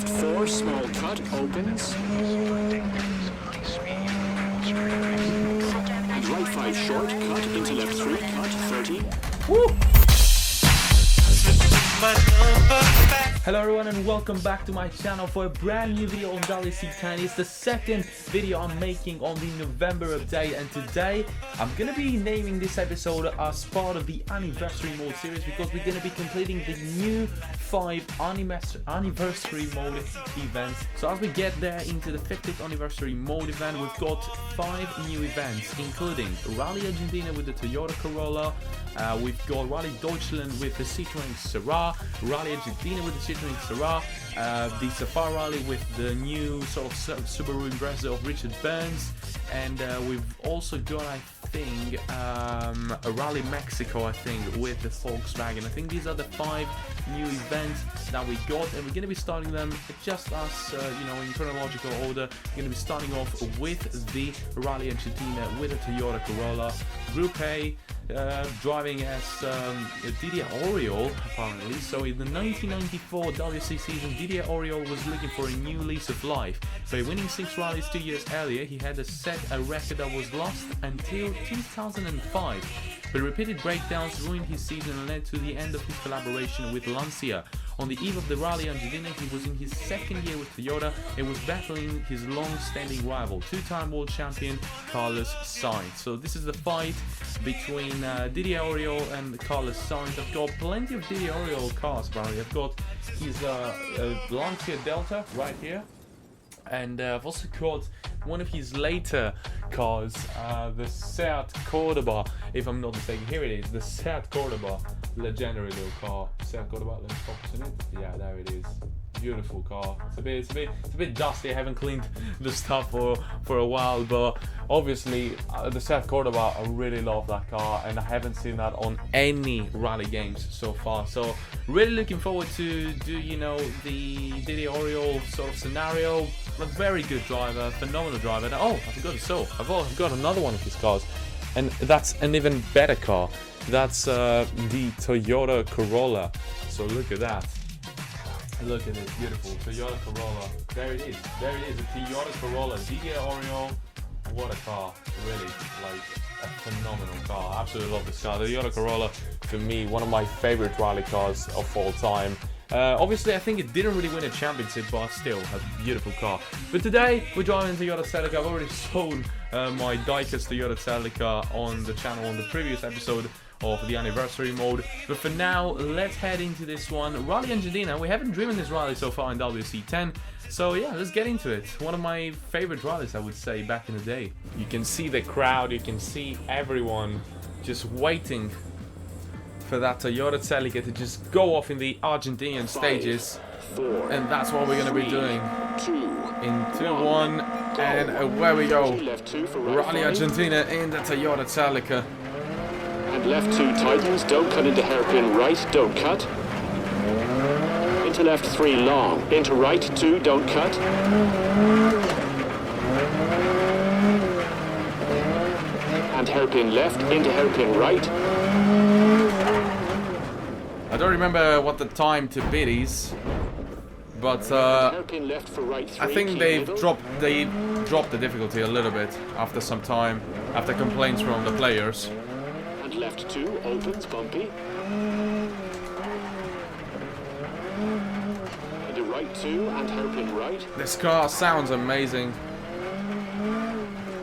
left 4, small cut, opens. And right 5 short, cut, into left 3, cut, 30. Woo! Hello everyone and welcome back to my channel for a brand new video on WRC10. It's the second video I'm making on the November update, and today I'm gonna be naming this episode as part of the anniversary mode series because we're gonna be completing the new 5 anniversary mode events. So as we get there into the 50th anniversary mode event, we've got 5 new events, including Rally Argentina with the Toyota Corolla, we've got Rally Deutschland with the Citroën Syrah, Rally Argentina with the Citroën Syrah, the Safari Rally with the new sort of Subaru Impreza of Richard Burns, and we've also got, I think, a Rally Mexico, I think, with the Volkswagen. I think these are the 5 new events that we got, and we're going to be starting them just as, in chronological order. We're going to be starting off with the Rally Argentina with a Toyota Corolla. Group A, driving as Didier Auriol, apparently. So in the 1994 WRC season, Didier Auriol was looking for a new lease of life. By winning 6 rallies 2 years earlier, he had set a record that was lost until 2005. But repeated breakdowns ruined his season and led to the end of his collaboration with Lancia. On the eve of the Rally Argentina, he was in his second year with Toyota and was battling his long-standing rival, 2-time world champion Carlos Sainz. So this is the fight between Didier Auriol and Carlos Sainz. I've got plenty of Didier Auriol cars, apparently. I've got his Lancia Delta right here. And I've also got one of his later cars, the Seat Cordoba, if I'm not mistaken. Here it is, the Seat Cordoba, legendary little car. Seat Cordoba, let's focus on it. Yeah, there it is. Beautiful car. It's a bit dusty. I haven't cleaned the stuff for a while, but obviously the Seat Cordoba, I really love that car, and I haven't seen that on any rally games so far. So really looking forward to do the Didier Auriol sort of scenario. A very good driver, phenomenal driver. And, oh, I forgot to show. I've got another one of his cars, and that's an even better car. That's the Toyota Corolla. So look at that. Look at this beautiful Toyota Corolla. There it is. There it is. A Toyota Corolla. Didier Auriol. What a car. Really, like a phenomenal car. I absolutely love this car. The Toyota Corolla, for me, one of my favorite rally cars of all time. Obviously, I think it didn't really win a championship, but still a beautiful car. But today, we're driving Toyota Celica. I've already shown my Diecast Toyota Celica on the channel on the previous episode of the anniversary mode. But for now, let's head into this one. Rally Argentina. We haven't driven this rally so far in WRC10. So yeah, let's get into it. One of my favorite rallies, I would say, back in the day. You can see the crowd. You can see everyone just waiting for that Toyota Celica to just go off in the Argentinian stages, and that's what we're going to be doing in 2-1, and away we go. Rally Argentina in the Toyota Celica. And left 2 tightens, don't cut into hairpin right, don't cut. Into left 3 long, into right 2, don't cut. And hairpin left, into hairpin right. I don't remember what the time to beat is, but I think they've dropped the difficulty a little bit after some time, after complaints from the players. And left 2 opens, bumpy. Into right 2 and hairpin right. This car sounds amazing.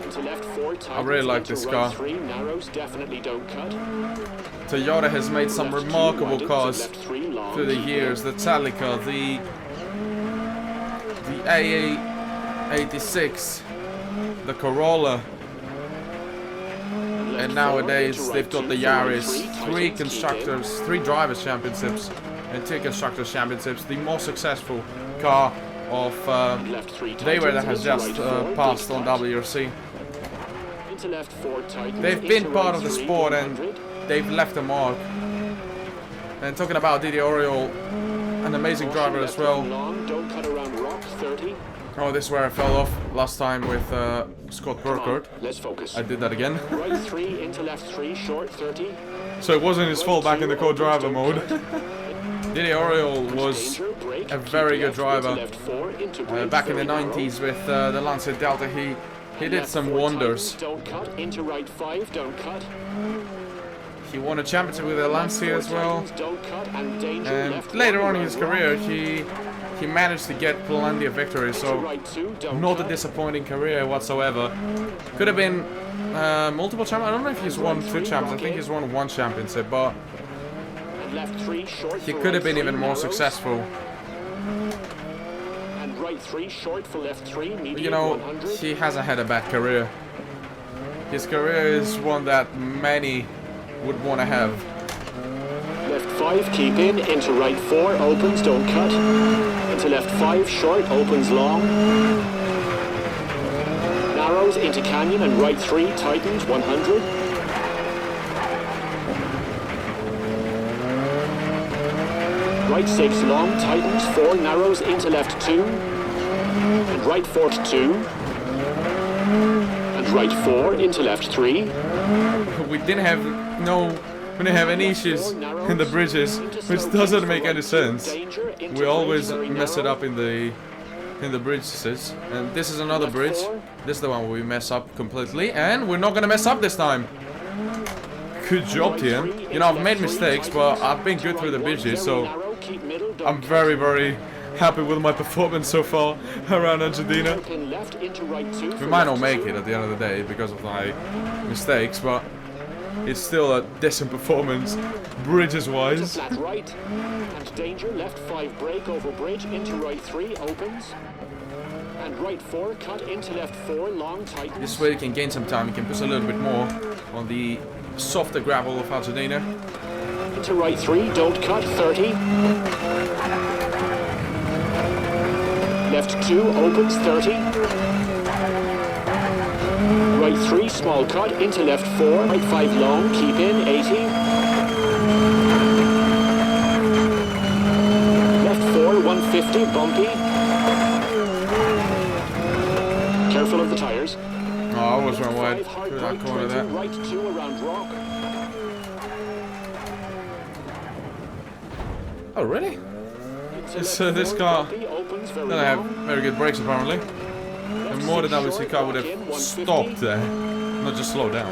Into left 4 I really like this car. 3 narrows, definitely don't cut. Toyota has made some remarkable cars through the years. The Celica, the AA86, the Corolla, and nowadays they've got the Yaris. 3 drivers championships and 2 constructors championships. The most successful car of Didier that has just passed on WRC. They've been part of the sport and they've left a mark. And talking about Didier Auriol, an amazing driver as well. Oh, this is where I fell off last time with Scott Burkhardt. Let's focus. I did that again. Right 3 into left 3, short 30. So it wasn't his fault back in the co-driver mode. Didier Auriol was a very good driver. Left 4 into right, Back in the very 90s with the Lancia Delta, he did some wonders. Don't cut into right 5, don't cut. He won a championship with the Lancia as well. Don't cut, and later on in his career, he managed to get plenty of victories. So not a disappointing career whatsoever. Could have been multiple champions. I don't know if he's won 2 champions. I think he's won 1 championship, but he could have been even more successful. And right 3 short for left 3, medium, you know, 100. he hasn't had a bad career. His career is one that many would want to have. Left 5, keep in, into right 4, opens, don't cut. Into left 5, short, opens long. Narrows into canyon, and right 3, tightens, 100. Right 6, long, tightens, 4, narrows, into left 2. And right 4 to 2. And right 4, into left 3. We didn't have any issues in the bridges, which doesn't make any sense. We always mess it up in the bridges, and this is another bridge. This is the one where we mess up completely, and we're not gonna mess up this time. Good job, team. You know, I've made mistakes, but I've been good through the bridges, so I'm very, very happy with my performance so far around Argentina. We might not make it at the end of the day because of my mistakes, but it's still a decent performance, bridges-wise. Flat right, and danger, left 5, break over bridge, into right 3, opens. And right 4, cut into left 4, long, tightens. This way you can gain some time, you can push a little bit more on the softer gravel of Argentina. Into right 3, don't cut, 30. Left 2, opens, 30. Right 3, small cut, into left 4, right 5 long, keep in, 80. Left 4, 150, bumpy. Careful of the tires. Oh, I was wrong wide through that corner there. Right 2 around rock. Oh, really? This car doesn't have very good brakes apparently. And more than WRC car would have stopped there, not just slowed down.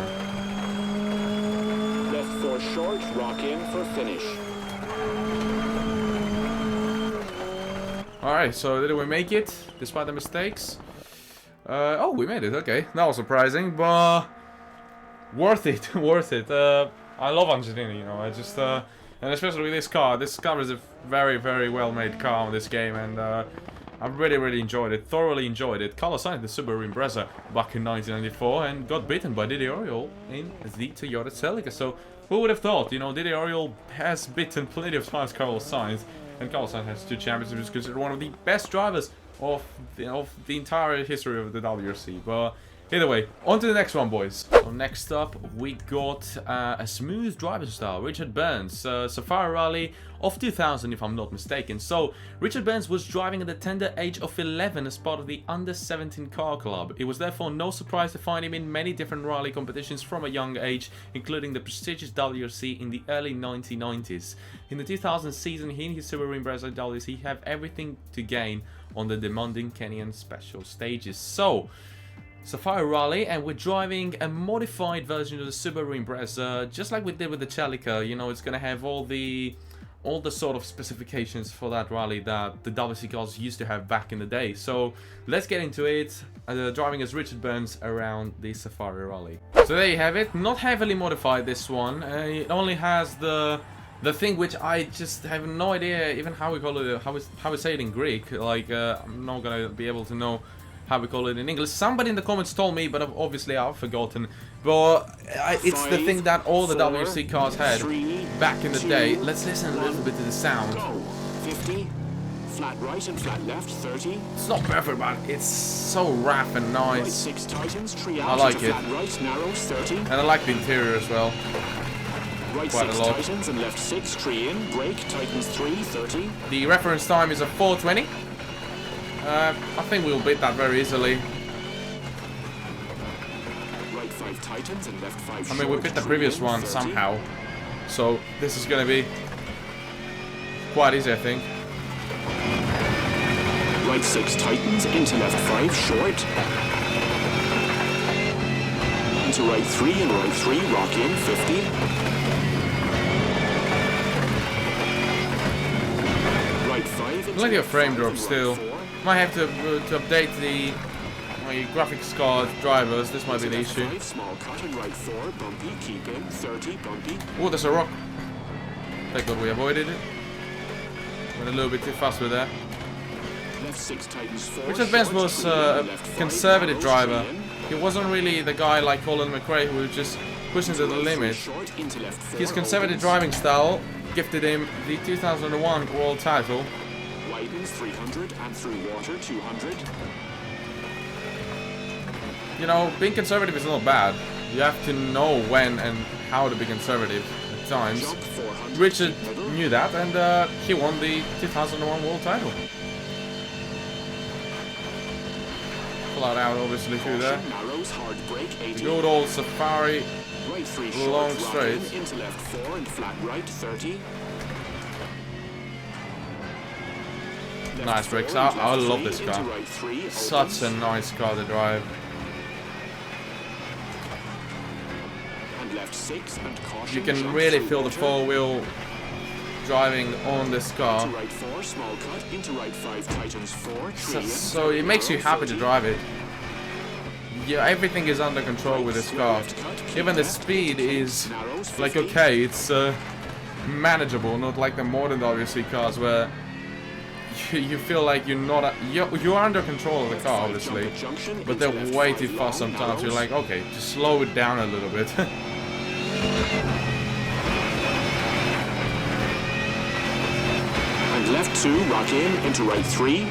Left 4 short, rock in for finish. Alright, so did we make it, despite the mistakes? Oh, we made it, okay. That was surprising, but worth it, worth it. I love Argentina, you know, I just, and especially with this car is a very, very well-made car on this game, and I really, really enjoyed it, thoroughly enjoyed it. Carlos Sainz, the Subaru Impreza, back in 1994, and got beaten by Didier Auriol in the Toyota Celica. So, who would have thought, you know, Didier Auriol has beaten plenty of times Carlos Sainz, and Carlos Sainz has 2 championships, considered one of the best drivers of the entire history of the WRC. But either way, on to the next one, boys. So next up, we got a smooth driving style, Richard Burns, Safari Rally of 2000, if I'm not mistaken. So Richard Burns was driving at the tender age of 11 as part of the under-17 car club. It was therefore no surprise to find him in many different rally competitions from a young age, including the prestigious WRC in the early 1990s. In the 2000 season, he and his Subaru Impreza WRC have everything to gain on the demanding Kenyan special stages. So Safari Rally, and we're driving a modified version of the Subaru Impreza, just like we did with the Celica. You know, it's gonna have all the sort of specifications for that rally that the WRC cars used to have back in the day. So let's get into it, driving as Richard Burns around the Safari Rally. So there you have it, not heavily modified this one. It only has the thing which I just have no idea even how we call it, how we say it in Greek. Like I'm not gonna be able to know how we call it in English. Somebody in the comments told me, but obviously I've forgotten. But it's the thing that all the WRC cars had back in the day. Let's listen a little bit to the sound. 50, flat right and flat left, 30. It's not perfect, but it's so rough and nice. Right 6 tightens, tree out I like to it. flat right, narrows, 30. And I like the interior as well. Right Quite 6 a lot. tightens and left 6, tree in, brake, tightens 3, 30. The reference time is a 4:20. I think we'll beat that very easily. Right 5 tightens and left 5 I mean, we beat the previous one somehow. So this is gonna be quite easy, I think. right 6 tightens, into left 5 short. Into right 3 and right 3, rock in, 50. Right 5. Plenty of frame drop still. Might have to update my graphics card drivers. This might be the issue. Small cut and right 4, bumpy, keep in, 30, bumpy. Oh, there's a rock. Thank God we avoided it. Went a little bit too fast with that. Left 6 tightens 4. Richard Benz was a conservative driver. He wasn't really the guy like Colin McRae who was just pushing to the limit. His conservative driving style gifted him the 2001 world title. Widens 300 and through water 200. You know, being conservative is not bad. You have to know when and how to be conservative at times. Richard knew that, and he won the 2001 world title. Flat out, obviously, through there. Good old Safari, long straight. Into left 4 and flat right 30. Nice brakes. I love this car. Such a nice car to drive. You can really feel the four-wheel driving on this car. So it makes you happy to drive it. Yeah, everything is under control with this car. Even the speed is like okay, it's manageable, not like the modern WRC cars where you feel like you're under control of the car, obviously, but they're way too fast sometimes. You're like, okay, just slow it down a little bit. And left 2, rock in, into right 3.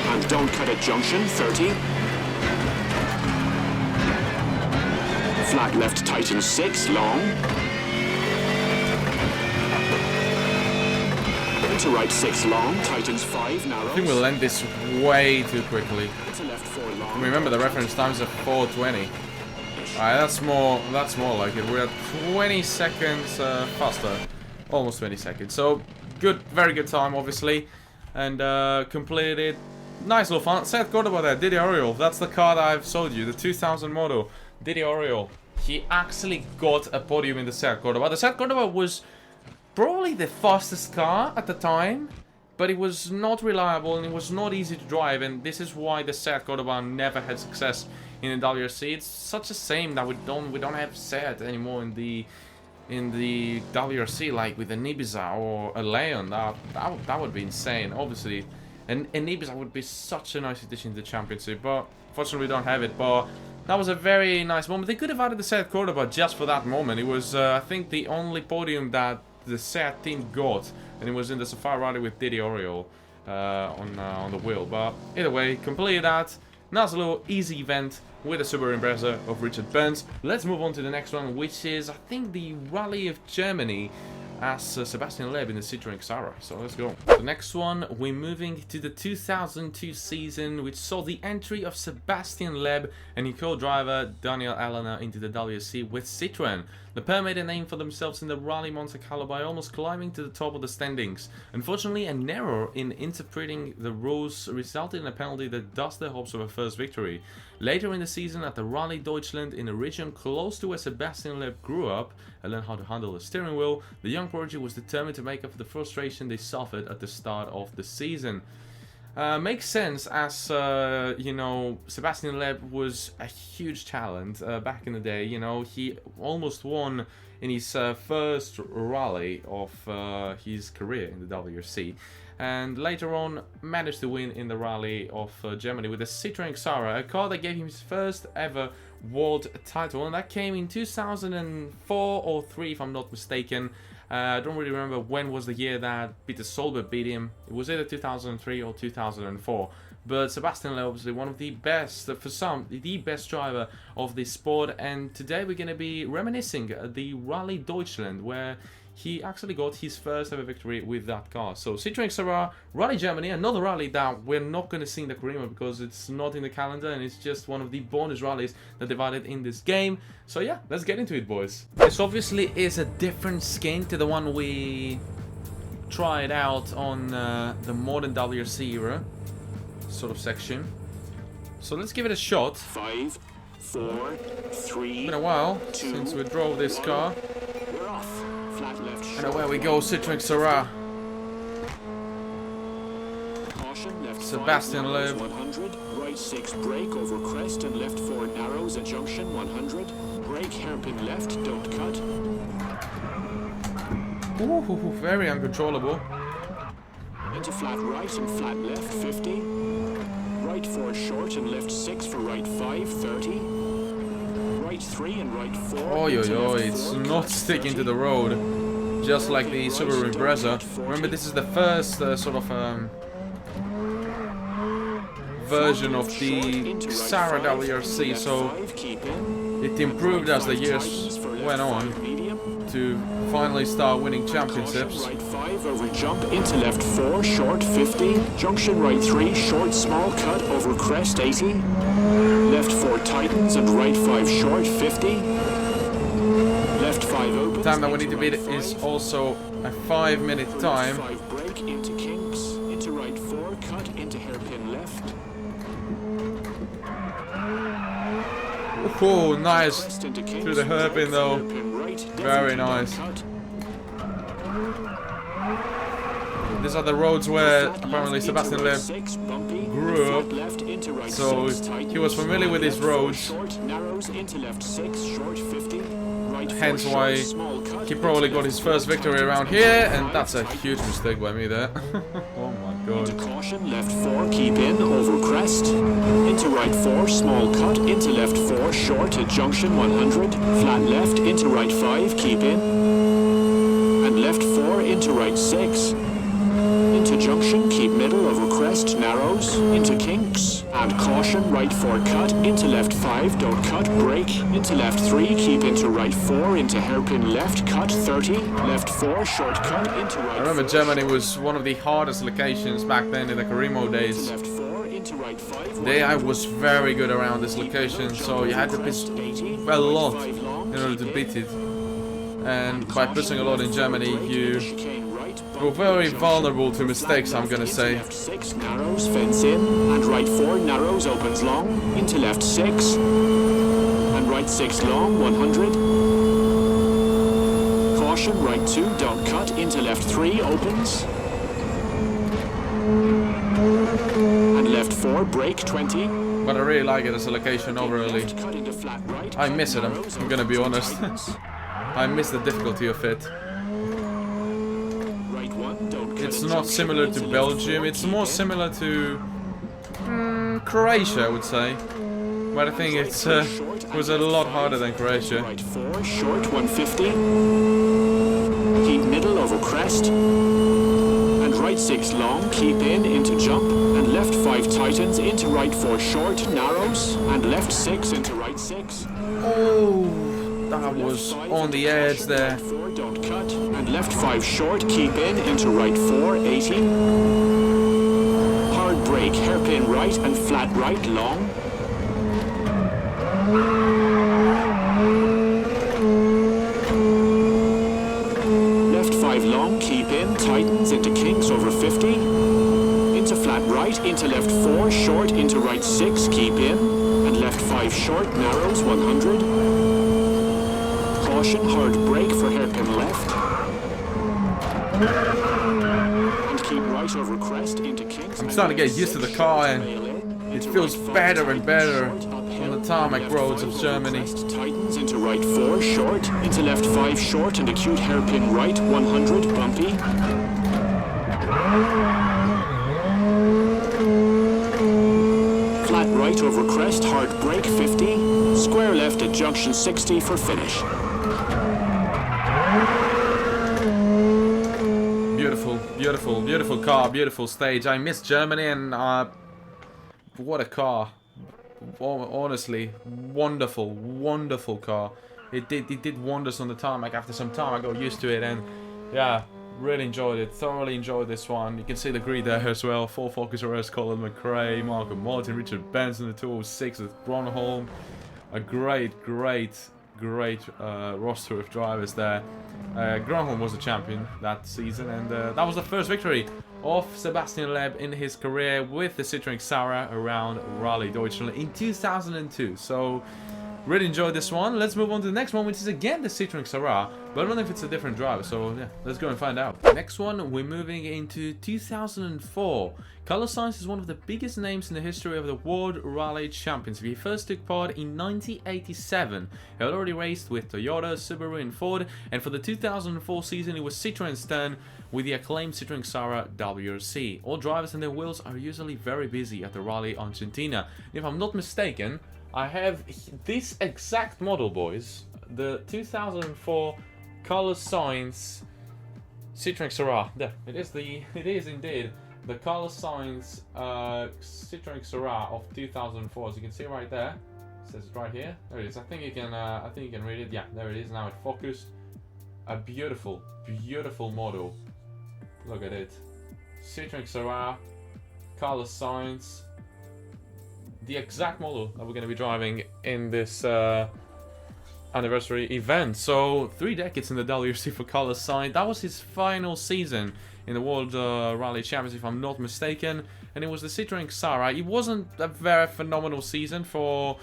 And don't cut at junction, 30. Flat left tightens 6, long. Into right 6, long, tightens 5, narrows. I think we'll end this way too quickly. Into left 4, long. Remember the reference times are 4:20. Alright, that's more like it. We're at 20 seconds faster. Almost 20 seconds. So, good, very good time, obviously. And completed. Nice little fun. Said Cordoba there, Didier Auriol. That's the car that I've sold you, the 2000 model. Didier Auriol. He actually got a podium in the Seat Cordoba. The Seat Cordoba was probably the fastest car at the time, but it was not reliable and it was not easy to drive, and this is why the Seat Cordoba never had success in the WRC. It's such a shame that we don't have Seat anymore in the WRC, like with an Ibiza or a Leon. That would be insane, obviously. And an Ibiza would be such a nice addition to the championship, but fortunately we don't have it. But that was a very nice moment. They could have added the Seat Cordoba just for that moment. It was, I think, the only podium that the Seat team got, and it was in the Safari Rally with Didier Auriol on the wheel. But either way, completed that. Nice little easy event with the Subaru Impreza of Richard Benz. Let's move on to the next one, which is, I think, the Rally of Germany as Sebastien Loeb in the Citroën Xara. So let's go. The next one, we're moving to the 2002 season, which saw the entry of Sebastien Loeb and his co-driver Daniel Elena into the WRC with Citroën. The pair made a name for themselves in the Rally Monte Carlo by almost climbing to the top of the standings. Unfortunately, an error in interpreting the rules resulted in a penalty that dust their hopes of a first victory. Later in the season, at the Rally Deutschland, in a region close to where Sebastien Loeb grew up and learned how to handle the steering wheel, the young prodigy was determined to make up for the frustration they suffered at the start of the season. Makes sense, as you know, Sebastien Loeb was a huge talent back in the day. You know, he almost won in his first rally of his career in the WRC, and later on managed to win in the Rally of Germany with the Citroën Xara, a car that gave him his first ever world title, and that came in 2004 or 3 if I'm not mistaken. I don't really remember when was the year that Peter Solberg beat him. It was either 2003 or 2004. But Sebastien Loeb obviously one of the best, for some, the best driver of this sport. And today we're going to be reminiscing the Rally Deutschland, where he actually got his first ever victory with that car. So Citroën Xara, Rally Germany, another rally that we're not going to see in the Karima because it's not in the calendar and it's just one of the bonus rallies that they've added in this game. So yeah, let's get into it, boys. This obviously is a different skin to the one we try it out on the modern WRC era sort of section. So let's give it a shot. 5, 4, 3. It's been a while 2, since we drove this 1. car. We're off. Flat left. And away we go, Citroën Syrah. Caution, left Sebastien 5, Loeb. 100. Right 6 brake over crest and left 4 narrows at junction 100. Brake hairpin left, don't cut. Ooh, very uncontrollable. Into flat right and flat left 50. Right 4 short and left 6 for right 5, 30. Right 3 and right 4. Oi, into oi, oi, left it's 4, not cut, sticking 30. to the road. Just like the Subaru Impreza. Remember, this is the first sort of version of the Syrah WRC, so it improved as the years went on to finally start winning championships. Right 5 over jump into left 4 short 50. Junction right 3 short small cut over crest 80. Left 4 tightens and right 5 short 50. Left 5 opens. The time that we need to beat is also a 5-minute time. 5 brake into kinks into right 4 cut into hairpin left. Oh, nice. Crest into kinks, Through the hairpin though. hairpin right, Very definitely nice. cut. These are the roads where apparently Sebastien Loeb grew up, so he was familiar with these roads, hence why he probably got his first victory around here, and that's a huge mistake by me there. Oh my god. Into caution, left 4, keep in, over crest. Into right 4, small cut, into left 4, short at junction 100. Flat left, into right 5, keep in. And left 4, into right 6. Into junction, keep middle, over crest, narrows. Into kinks, and caution, right 4 cut, into left 5, don't cut, brake. Into left 3, keep into right 4, into hairpin left, cut 30. Left 4, short cut, into right 4. I remember Germany was one of the hardest locations back then in the Carimo days. Left 4, into right 5. There I was very good around this location, so you had to pitch a lot in order to beat it. And by pushing a lot in Germany, you were very vulnerable to mistakes, I'm gonna say. Left 6 narrows, fence in, and right 4 narrows, opens long, into left 6, and right 6 long, 100. Caution, right 2, don't cut, into left 3, opens. And left 4, brake 20. But I really like it as a location overall. Left cut into flat right. I miss it, I'm gonna be honest. I miss the difficulty of it. Right 1, don't cut It's in not junction, similar into to left Belgium, 4, it's keep more in. similar to Croatia, I would say. But I think it was a lot harder than Croatia. Right 4, short 150. Keep middle over crest. And right 6 long, keep in, into jump. And left 5 tightens, into right 4 short, narrows. And left 6 into right 6. Oh, that was on the edge there. Right 4, don't cut. And left 5 short, keep in, into right 4, 80. Hard brake, hairpin right and flat right, long. Left 5 long, keep in, tightens into kinks over 50. Into flat right, into left 4, short, into right 6, keep in. And left 5 short, narrows, 100. Caution, hard brake for hairpin left. And keep right over crest into kinks. I'm starting to get used to the car, and it feels better and better on the tarmac roads of Germany. Tightens into right 4 short, into left 5 short and acute hairpin right 100 bumpy. Flat right over crest, hard brake 50. Square left at junction 60 for finish. Beautiful, beautiful, beautiful car, beautiful stage. I miss Germany, and what a car. Honestly, wonderful, wonderful car. It did wonders on the tarmac. After some time I got used to it, and yeah, really enjoyed it. Thoroughly enjoyed this one. You can see the grid there as well. 4 Focus RS, Colin McRae, Marco Martin, Richard Benson, the 206 with Gronholm. A great great roster of drivers there. Gronholm was the champion that season, and that was the first victory of Sebastien Loeb in his career with the Citroën Xara around Rally Deutschland in 2002. So really enjoyed this one. Let's move on to the next one, which is again the Citroën Xara, but I don't know if it's a different driver, so yeah, let's go and find out. Next one, we're moving into 2004. Carlos Sainz is one of the biggest names in the history of the World Rally Championship. He first took part in 1987. He had already raced with Toyota, Subaru and Ford, and for the 2004 season it was Citroën's turn with the acclaimed Citroën Xara WRC. All drivers and their wheels are usually very busy at the Rally Argentina. If I'm not mistaken, I have this exact model, boys. The 2004 Carlos Sainz Citroën Xara. There, it is indeed the Carlos Sainz Citroën Xara of 2004. As you can see right there, it says it right here. There it is. I think you can read it. Yeah, there it is. Now it focused. A beautiful, beautiful model. Look at it. Citroën Xara, Carlos Sainz. The exact model that we're going to be driving in this anniversary event. So 3 decades in the WRC for Carlos Sainz. That was his final season in the World Rally Championship, if I'm not mistaken, and it was the Citroën Xara. It wasn't a very phenomenal season for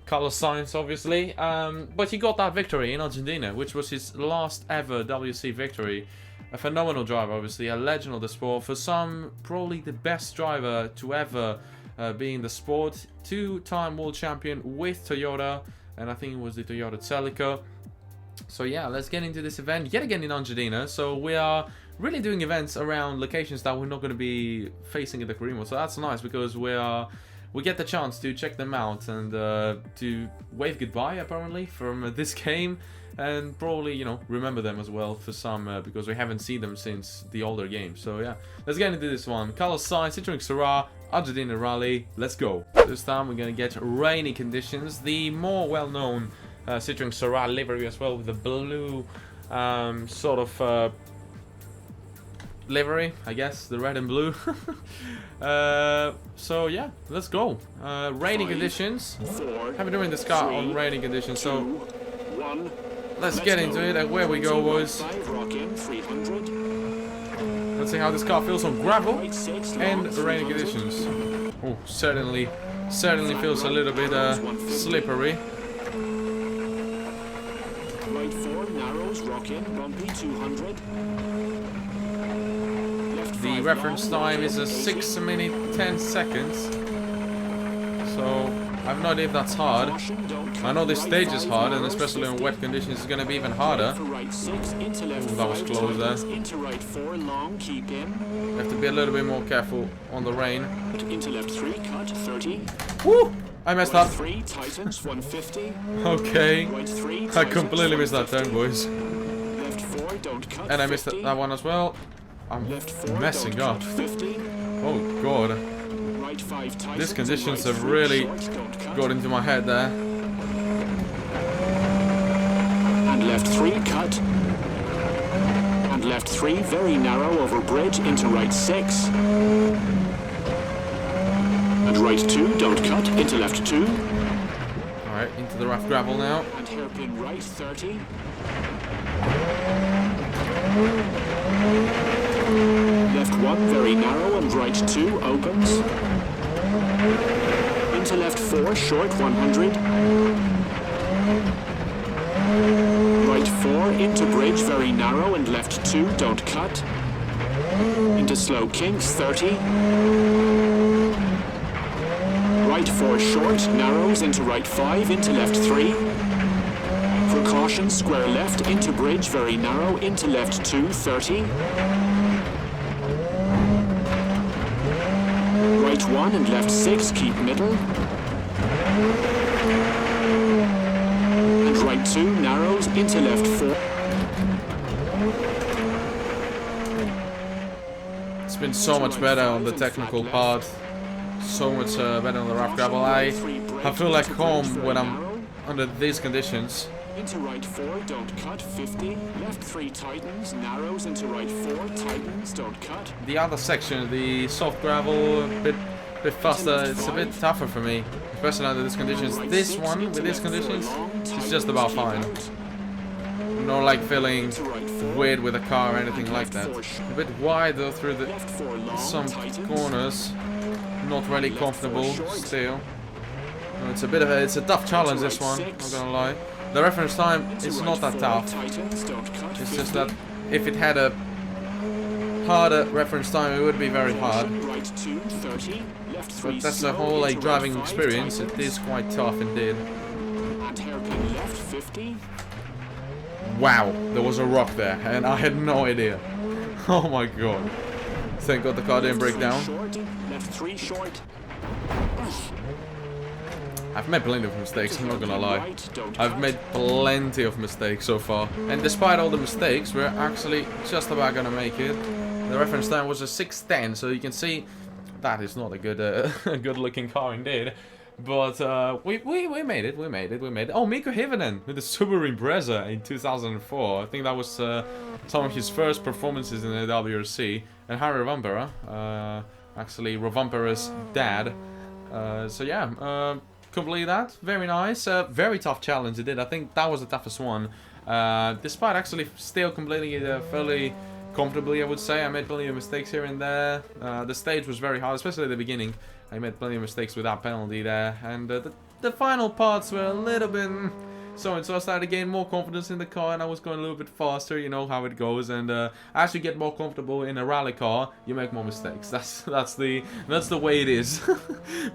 Carlos Sainz, obviously, but he got that victory in Argentina, which was his last ever WRC victory. A phenomenal driver, obviously, a legend of the sport. For some, probably the best driver to ever be in the sport. 2-time world champion with Toyota, and I think it was the Toyota Celica. So yeah, let's get into this event yet again in Argentina. So we are really doing events around locations that we're not going to be facing in the career mode. So that's nice, because we get the chance to check them out and to wave goodbye apparently from this game, and probably, you know, remember them as well for some, because we haven't seen them since the older games. So yeah, let's get into this one. Carlos Sainz, Citroën Xara, Argentina Rally, let's go. This time we're gonna get rainy conditions. The more well-known Citroën Xara livery as well, with the blue sort of livery, I guess, the red and blue. So yeah, let's go. Rainy conditions. I've been doing this car on rainy conditions, so let's get into it. And where we go, boys. Let's see how this car feels on gravel and rainy conditions. Oh, certainly feels a little bit slippery. Right 4, narrows, rock in, bumpy, 200. The reference time is a 6 minute 10 seconds. So I have no idea if that's hard. I know this stage is hard, and especially in wet conditions it's going to be even harder. Ooh, that was close there. You have to be a little bit more careful on the rain. Into left 3, cut, 30. Woo! I messed up. 3, tightens, 150. Okay. Right 3, I completely missed that turn, boys. left 4, don't cut, And I missed that one as well. I'm left 4, messing don't up. cut, 50. Oh god. Right 5, tightens, These conditions right have 3, really short, don't cut. got into my head there. And left 3, cut. And left 3, very narrow over bridge into right 6. And right 2, don't cut, into left 2. Alright, into the rough gravel now. And hairpin right 30. Left 1, very narrow, and right 2, opens. Into left 4, short 100. Right 4, into bridge, very narrow, and left 2, don't cut. Into slow kinks 30. Right 4, short, narrows, into right 5, into left 3. Precaution, square left, into bridge, very narrow, into left 2, 30. Right 1 and left 6, keep middle. And right 2, narrows, into left 4. It's been so much better on the technical part. So much better on the rough gravel. I feel like home when I'm under these conditions. Into right 4, don't cut, 50. Left 3, tightens, narrows, into right 4, tightens, don't cut. The other section, the soft gravel, a bit bit faster. It's a bit tougher for me, especially under these conditions. This one, with these conditions, is just about fine. Not like feeling weird with a car or anything like that. A bit wide though through some corners. Not really comfortable still. It's a tough challenge, this one, not gonna lie. The reference time is not that tough. It's just that if it had a harder reference time, it would be very hard. But that's the whole like driving experience. It is quite tough indeed. Wow, there was a rock there, and I had no idea. Oh my god. Thank god the car didn't break down. I've made plenty of mistakes, I'm not gonna lie. I've made plenty of mistakes so far. And despite all the mistakes, we're actually just about gonna make it. The reference time was a 6:10, so you can see that is not a good good looking car indeed. But we made it, we made it. Oh, Mikko Hivinen with the Subaru Impreza in 2004. I think that was some of his first performances in the WRC. And Harry Rovampere, actually Rovampera's dad. So yeah, complete that. Very nice. Very tough challenge it did. I think that was the toughest one. Despite actually still completing it fairly comfortably, I would say. I made plenty of mistakes here and there. The stage was very hard, especially at the beginning. I made plenty of mistakes without penalty there, and the final parts were a little bit so I started to gain more confidence in the car, and I was going a little bit faster. You know how it goes, and as you get more comfortable in a rally car, you make more mistakes. That's the way it is,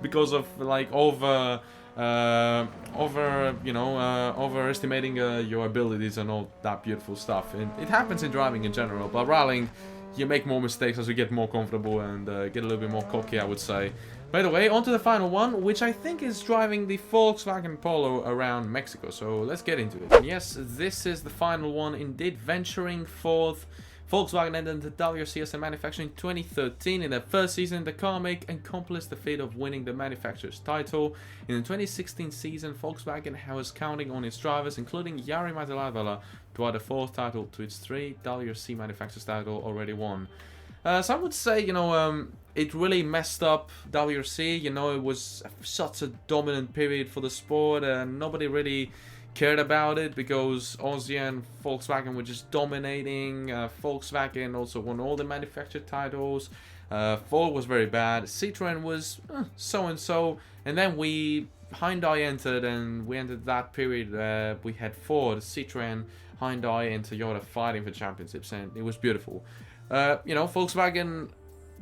because of like overestimating your abilities and all that beautiful stuff. And it happens in driving in general, but rallying, you make more mistakes as you get more comfortable and get a little bit more cocky, I would say. By the way, on to the final one, which I think is driving the Volkswagen Polo around Mexico. So let's get into it. And yes, this is the final one indeed, venturing forth. Volkswagen entered the WRC as a manufacturer in 2013. In their first season, the car make accomplished the feat of winning the manufacturer's title. In the 2016 season, Volkswagen was counting on its drivers, including Jari Matti-Latvala, to add a fourth title to its 3 WRC manufacturer's title already won. So I would say, it really messed up WRC. It was such a dominant period for the sport, and nobody really cared about it because Aussie and Volkswagen were just dominating. Volkswagen also won all the manufacturer titles. Ford was very bad. Citroën was so-and-so. And then Hyundai entered, and we entered that period where we had Ford, Citroën, Hyundai, and Toyota fighting for championships, and it was beautiful. Volkswagen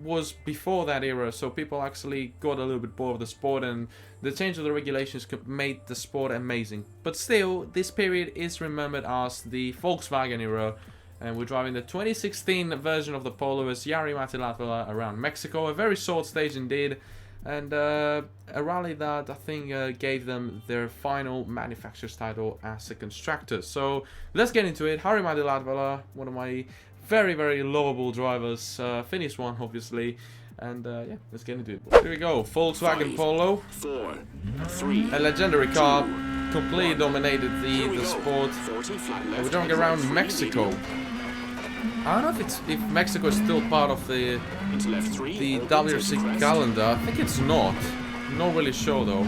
was before that era, so people actually got a little bit bored of the sport, and the change of the regulations made the sport amazing. But still, this period is remembered as the Volkswagen era, and we're driving the 2016 version of the Polo as Jari Matti-Latvala around Mexico. A very short stage indeed, and a rally that I think gave them their final manufacturer's title as a constructor. So let's get into it. Jari Matti-Latvala, one of my very, very lovable drivers, finished one obviously, and yeah, let's get into it. Here we go, Volkswagen Polo, 4, 3, a legendary car, completely dominated the sport. We're driving around Mexico. I don't know if Mexico is still part of the WRC calendar. I think it's not really sure though.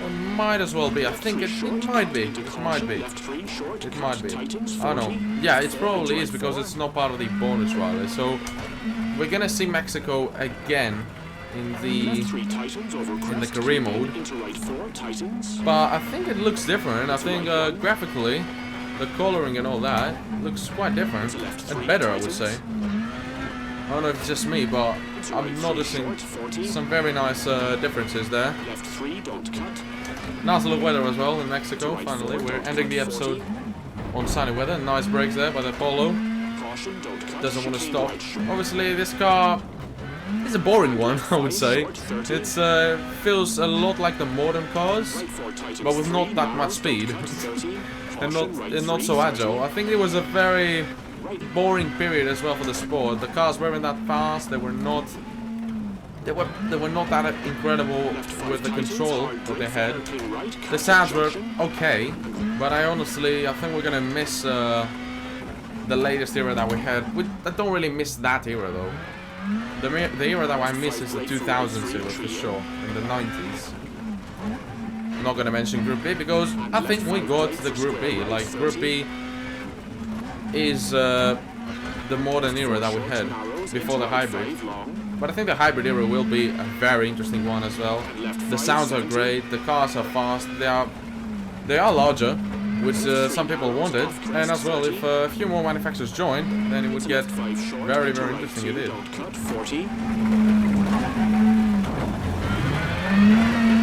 It might as well be. I think it might be. It might be. It might be. I don't know. Yeah, it probably is because it's not part of the bonus rally. So we're gonna see Mexico again in the career mode. But I think it looks different. I think graphically, the coloring and all that looks quite different and better, I would say. I don't know if it's just me, but I'm noticing some very nice differences there. Nice little weather as well in Mexico, finally. We're ending the episode on sunny weather. Nice brakes there by the Polo. Doesn't want to stop. Obviously, this car is a boring one, I would say. It feels a lot like the modern cars, but with not that much speed. and not so agile. I think it was a very boring period as well for the sport. The cars weren't that fast. They were not that incredible with the control that they had. The sounds were okay, but I think we're gonna miss the latest era that we had. I don't really miss that era though. The era that I miss is the 2000s era for sure, in the 90s. I'm not gonna mention Group B because I think we got the Group B. Like, Group B is the modern era that we had before the hybrid. But I think the hybrid era will be a very interesting one as well. The sounds are great, the cars are fast, they are larger, which some people wanted, and as well, if a few more manufacturers join, then it would get very, very interesting. It did.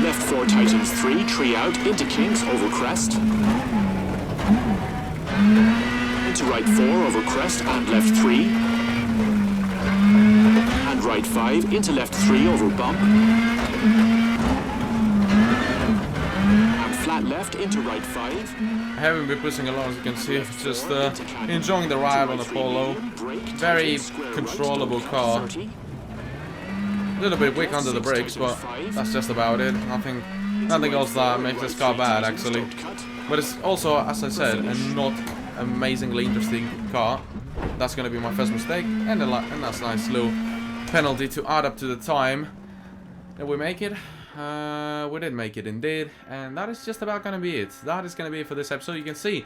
Left 4 tightens 3, tree out, into kinks, over crest. Into right 4, over crest, and left 3. And right 5, into left 3, over bump. And flat left, into right 5. I haven't been pushing along, as you can see, just enjoying the ride on the Polo. Very controllable car. A little bit weak under the brakes, but that's just about it. Nothing else that makes this car bad, actually. But it's also, as I said, a not amazingly interesting car. That's going to be my first mistake, and that's a nice little penalty to add up to the time. Did we make it? We did make it indeed, and that is just about gonna be it. That is gonna be it for this episode. You can see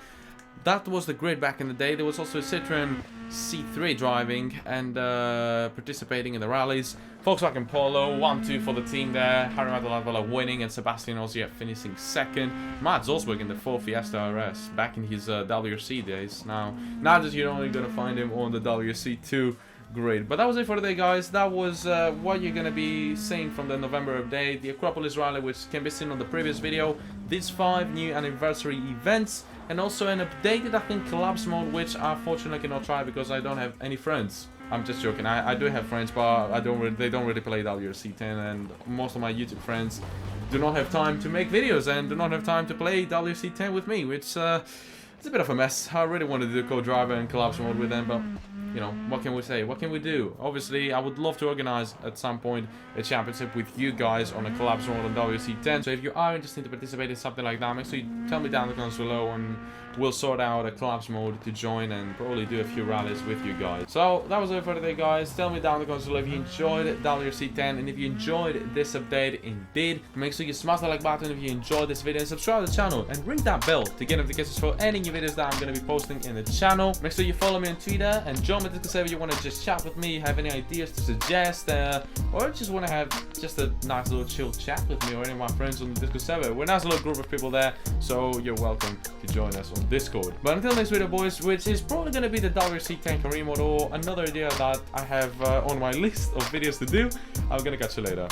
that was the grid back in the day. There was also a Citroen C3 driving and participating in the rallies. Volkswagen Polo, 1-2 for the team there. Harry Madalala winning, and Sebastien also finishing second. Mant Zolsberg in the 4 Fiesta RS back in his WRC days. Now that you're only gonna find him on the WRC2 grid. But that was it for today, guys. That was what you're gonna be seeing from the November update, the Acropolis Rally, which can be seen on the previous video, these 5 new anniversary events, and also an updated, I think, collabs mode, which I unfortunately cannot try because I don't have any friends. I'm just joking. I do have friends, but they don't really play WRC 10, and most of my YouTube friends do not have time to make videos and do not have time to play WRC 10 with me, which it's a bit of a mess. I really wanted to do co-driver and collabs mode with them, but you know, what can we say? What can we do? Obviously, I would love to organize at some point a championship with you guys on a collabs mode on WRC 10. So if you are interested to participate in something like that, make sure you tell me down in the comments below, and we'll sort out a collabs mode to join and probably do a few rallies with you guys. So that was it for today, guys. Tell me down in the comments below if you enjoyed WRC 10, and if you enjoyed this update indeed, make sure you smash the like button if you enjoyed this video, and subscribe to the channel and ring that bell to get notifications for any new videos that I'm going to be posting in the channel. Make sure you follow me on Twitter and join me Discord server if you want to just chat with me, have any ideas to suggest, or just want to have just a nice little chill chat with me or any of my friends on the Discord server. We're a nice little group of people there, so you're welcome to join us on Discord. But until next video, boys, which is probably going to be the WRC 10 career mode or another idea that I have on my list of videos to do, I'm going to catch you later.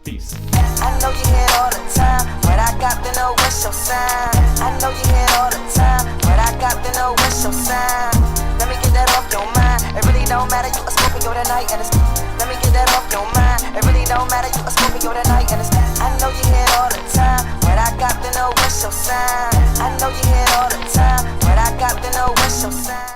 Peace. I know you hear all the time, but I got to know what's your sign. I know you hear all the time, but I got to know what's your sign. Let me get that off your mind. It really don't matter, you a Scorpio tonight, and it's. Let me get that off your mind. It really don't matter, you a Scorpio tonight, and it's. I know you hear all the time, but I got to know what's your sign. I know you hear all the time, but I got to know what's your sign.